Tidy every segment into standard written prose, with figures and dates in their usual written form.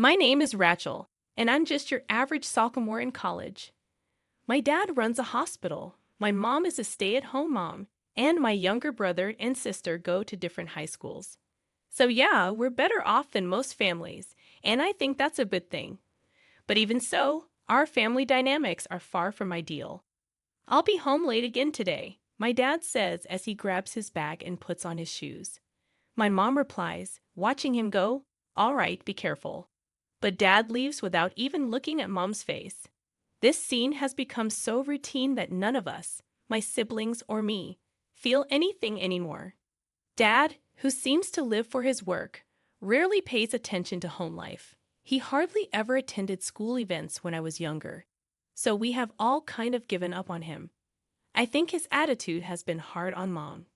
My name is Rachel, and I'm just your average sophomore in college. My dad runs a hospital, my mom is a stay-at-home mom, and my younger brother and sister go to different high schools. So yeah, we're better off than most families, and I think that's a good thing. But even so, our family dynamics are far from ideal. I'll be home late again today, my dad says as he grabs his bag and puts on his shoes. My mom replies, watching him go, "All right, be careful." But dad leaves without even looking at mom's face. This scene has become so routine that none of us, my siblings or me, feel anything anymore. Dad, who seems to live for his work, rarely pays attention to home life. He hardly ever attended school events when I was younger, so we have all kind of given up on him. I think his attitude has been hard on mom.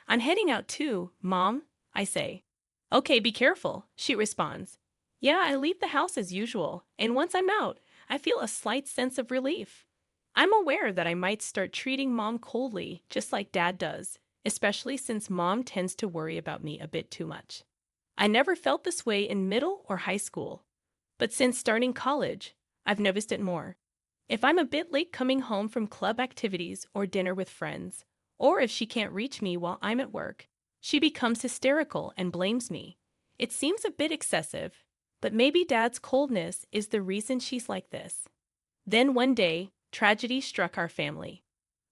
"I'm heading out too, Mom," I say. "Okay, be careful," she responds. Yeah, I leave the house as usual, and once I'm out, I feel a slight sense of relief. I'm aware that I might start treating mom coldly, just like dad does, especially since mom tends to worry about me a bit too much. I never felt this way in middle or high school, but since starting college, I've noticed it more. If I'm a bit late coming home from club activities or dinner with friends, or if she can't reach me while I'm at work, she becomes hysterical and blames me. It seems a bit excessive, but maybe dad's coldness is the reason she's like this. Then one day, tragedy struck our family.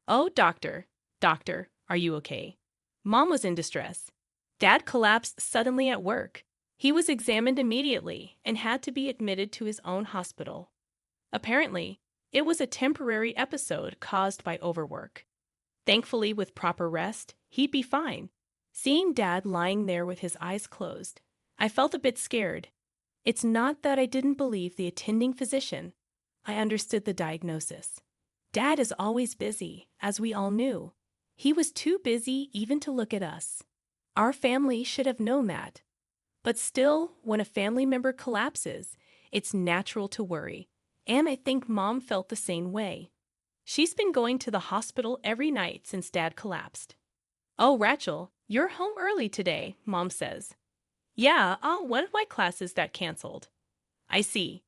"Oh, doctor, are you okay?" Mom was in distress. Dad collapsed suddenly at work. He was examined immediately and had to be admitted to his own hospital. Apparently, it was a temporary episode caused by overwork. Thankfully, with proper rest, he'd be fine. Seeing Dad lying there with his eyes closed, I felt a bit scared. It's not that I didn't believe the attending physician. I understood the diagnosis. Dad is always busy, as we all knew. He was too busy even to look at us. Our family should have known that. But still, when a family member collapses, it's natural to worry. And I think Mom felt the same way. She's been going to the hospital every night since Dad collapsed. "Oh, Rachel, you're home early today," Mom says. "Yeah, one of my classes got canceled." "I see.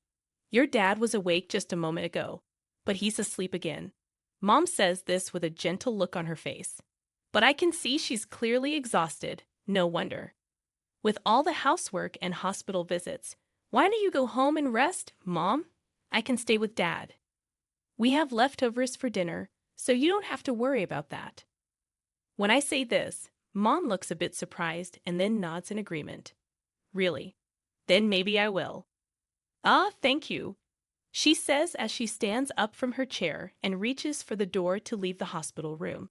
Your dad was awake just a moment ago, but he's asleep again." Mom says this with a gentle look on her face. But I can see she's clearly exhausted. No wonder. With all the housework and hospital visits, why don't you go home and rest, Mom? I can stay with Dad. We have leftovers for dinner, so you don't have to worry about that. When I say this, Mom looks a bit surprised and then nods in agreement. Really? Then maybe I will. "Ah, thank you," she says as she stands up from her chair and reaches for the door to leave the hospital room.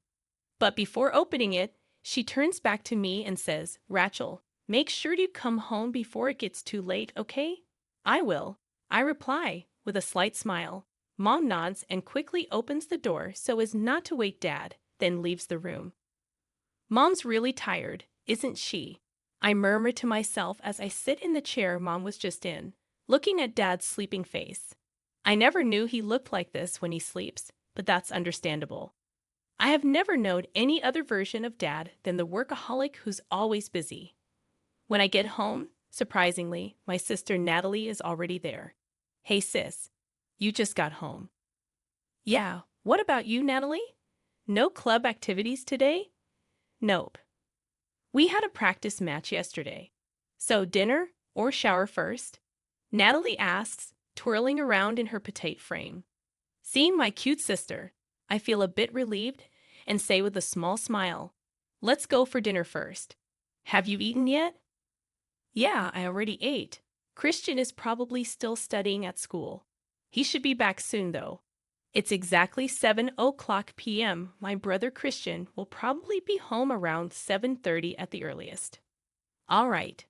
But before opening it, she turns back to me and says, "Rachel, make sure you come home before it gets too late, okay?" "I will," I reply with a slight smile. Mom nods and quickly opens the door so as not to wake Dad, then leaves the room. Mom's really tired, isn't she? I murmur to myself as I sit in the chair Mom was just in, looking at Dad's sleeping face. I never knew he looked like this when he sleeps, but that's understandable. I have never known any other version of Dad than the workaholic who's always busy. When I get home, surprisingly, my sister Natalie is already there. "Hey sis, you just got home." "Yeah, what about you, Natalie? No club activities today?" "Nope. We had a practice match yesterday. So dinner or shower first?" Natalie asks, twirling around in her petite frame. Seeing my cute sister, I feel a bit relieved and say with a small smile, "Let's go for dinner first. Have you eaten yet?" "Yeah, I already ate. Christian is probably still studying at school. He should be back soon, though. It's exactly 7:00 p.m. My brother Christian will probably be home around 7:30 at the earliest." "All right.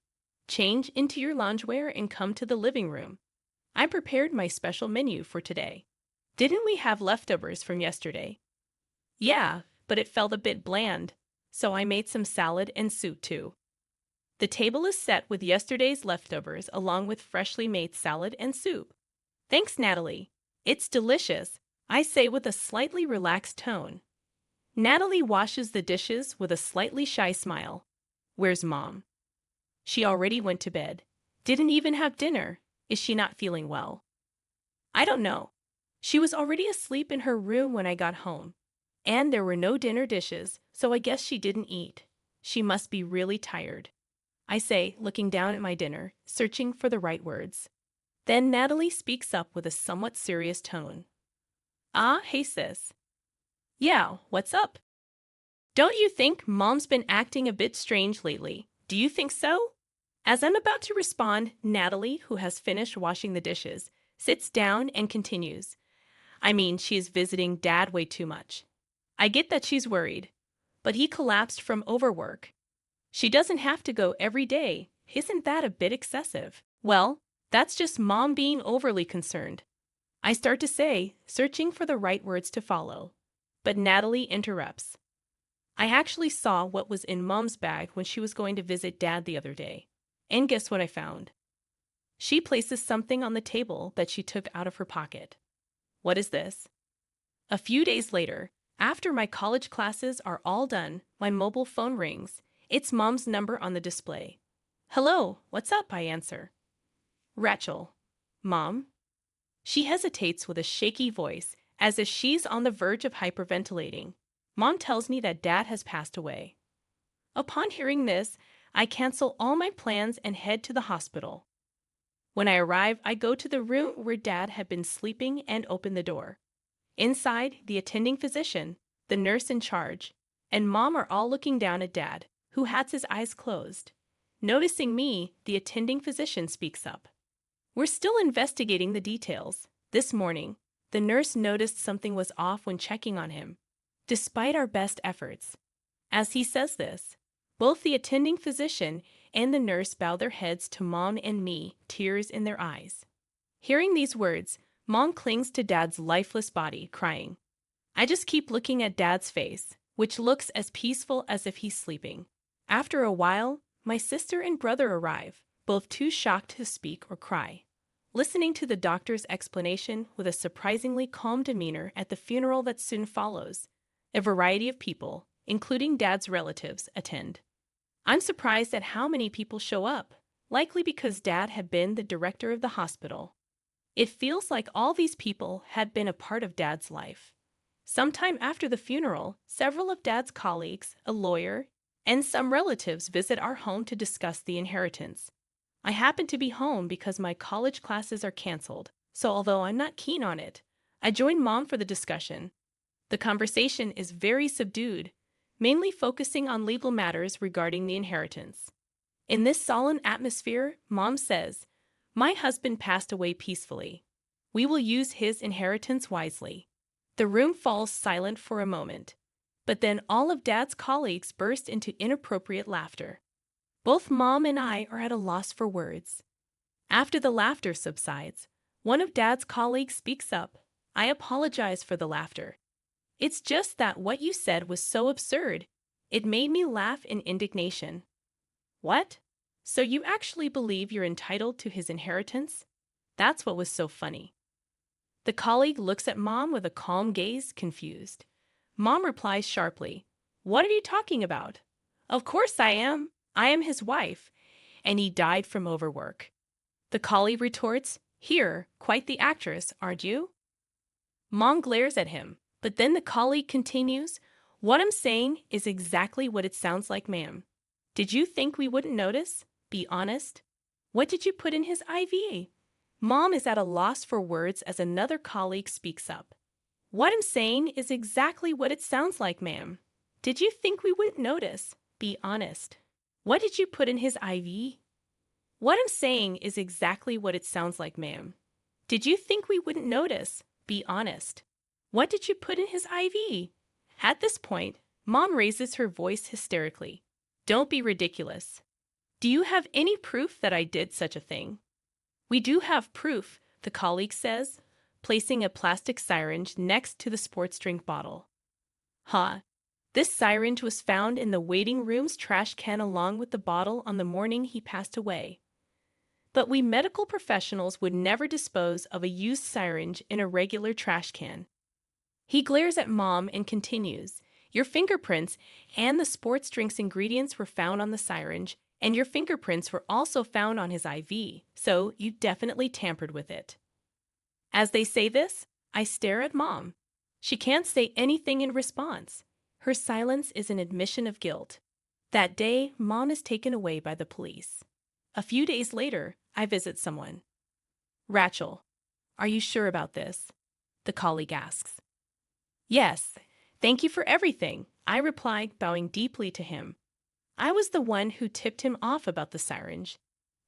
Change into your loungewear and come to the living room. I prepared my special menu for today. Didn't we have leftovers from yesterday?" "Yeah, but it felt a bit bland, so I made some salad and soup too." The table is set with yesterday's leftovers along with freshly made salad and soup. "Thanks, Natalie. It's delicious," I say with a slightly relaxed tone. Natalie washes the dishes with a slightly shy smile. "Where's Mom?" "She already went to bed. Didn't even have dinner. Is she not feeling well? I don't know. She was already asleep in her room when I got home. And there were no dinner dishes, so I guess she didn't eat. She must be really tired, I say, looking down at my dinner, searching for the right words. Then Natalie speaks up with a somewhat serious tone. Ah, hey sis. Yeah, what's up? Don't you think Mom's been acting a bit strange lately? Do you think so? As I'm about to respond, Natalie, who has finished washing the dishes, sits down and continues. I mean, she is visiting Dad way too much. I get that she's worried, but he collapsed from overwork. She doesn't have to go every day. Isn't that a bit excessive? Well, that's just Mom being overly concerned. I start to say, searching for the right words to follow. But Natalie interrupts. I actually saw what was in Mom's bag when she was going to visit Dad the other day. And guess what I found? She places something on the table that she took out of her pocket. What is this? A few days later, after my college classes are all done, my mobile phone rings. It's Mom's number on the display. Hello, what's up? I answer. Rachel. Mom? She hesitates with a shaky voice, as if she's on the verge of hyperventilating. Mom tells me that Dad has passed away. Upon hearing this, I cancel all my plans and head to the hospital. When I arrive, I go to the room where Dad had been sleeping and open the door. Inside, the attending physician, the nurse in charge, and Mom are all looking down at Dad, who has his eyes closed. Noticing me, the attending physician speaks up. We're still investigating the details. This morning, the nurse noticed something was off when checking on him, despite our best efforts. As he says this, both the attending physician and the nurse bow their heads to Mom and me, tears in their eyes. Hearing these words, Mom clings to Dad's lifeless body, crying. I just keep looking at Dad's face, which looks as peaceful as if he's sleeping. After a while, my sister and brother arrive, both too shocked to speak or cry. Listening to the doctor's explanation with a surprisingly calm demeanor at the funeral that soon follows, a variety of people, including Dad's relatives, attend. I'm surprised at how many people show up, likely because Dad had been the director of the hospital. It feels like all these people had been a part of Dad's life. Sometime after the funeral, several of Dad's colleagues, a lawyer, and some relatives visit our home to discuss the inheritance. I happen to be home because my college classes are canceled, so although I'm not keen on it, I join Mom for the discussion. The conversation is very subdued, mainly focusing on legal matters regarding the inheritance. In this solemn atmosphere, Mom says, "My husband passed away peacefully. We will use his inheritance wisely." The room falls silent for a moment, but then all of Dad's colleagues burst into inappropriate laughter. Both Mom and I are at a loss for words. After the laughter subsides, one of Dad's colleagues speaks up. I apologize for the laughter. It's just that what you said was so absurd. It made me laugh in indignation. What? So you actually believe you're entitled to his inheritance? That's what was so funny. The colleague looks at Mom with a calm gaze, confused. Mom replies sharply, "What are you talking about? Of course I am. I am his wife, and he died from overwork." The colleague retorts, "Here, quite the actress, aren't you?" Mom glares at him, but then the colleague continues, "What I'm saying is exactly what it sounds like, ma'am. Did you think we wouldn't notice? Be honest. What did you put in his IV?" Mom is at a loss for words as another colleague speaks up. "What I'm saying is exactly what it sounds like, ma'am. Did you think we wouldn't notice? Be honest. What did you put in his IV?" "What I'm saying is exactly what it sounds like, ma'am. Did you think we wouldn't notice? Be honest. What did you put in his IV?" At this point, Mom raises her voice hysterically. "Don't be ridiculous. Do you have any proof that I did such a thing?" "We do have proof," the colleague says, placing a plastic syringe next to the sports drink bottle. "Huh. This syringe was found in the waiting room's trash can along with the bottle on the morning he passed away. But we medical professionals would never dispose of a used syringe in a regular trash can." He glares at Mom and continues, "Your fingerprints and the sports drink's ingredients were found on the syringe, And your fingerprints were also found on his IV, so you definitely tampered with it. As they say this, I stare at Mom. She can't say anything in response. Her silence is an admission of guilt. That day, Mom is taken away by the police. A few days later, I visit someone. Rachel, are you sure about this? The colleague asks. Yes, thank you for everything, I replied, bowing deeply to him. I was the one who tipped him off about the syringe.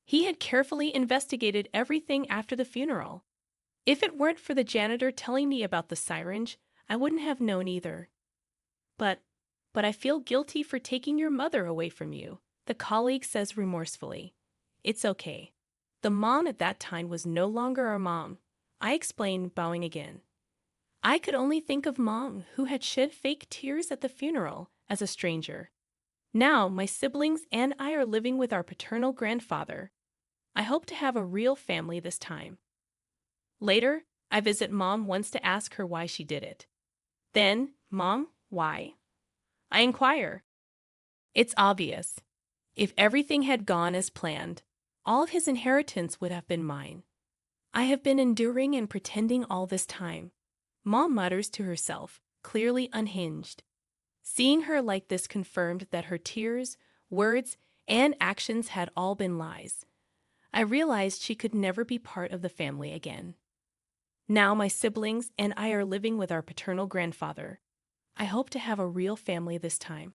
He had carefully investigated everything after the funeral. If it weren't for the janitor telling me about the syringe, I wouldn't have known either. But I feel guilty for taking your mother away from you, the colleague says remorsefully. It's okay. The mom at that time was no longer our mom, I explained, bowing again. I could only think of Mom, who had shed fake tears at the funeral, as a stranger. Now my siblings and I are living with our paternal grandfather. I hope to have a real family this time. Later, I visit Mom once to ask her why she did it. Then, Mom, why? I inquire. It's obvious. If everything had gone as planned, all of his inheritance would have been mine. I have been enduring and pretending all this time, Mom mutters to herself, clearly unhinged. Seeing her like this confirmed that her tears, words, and actions had all been lies. I realized she could never be part of the family again. Now my siblings and I are living with our paternal grandfather. I hope to have a real family this time.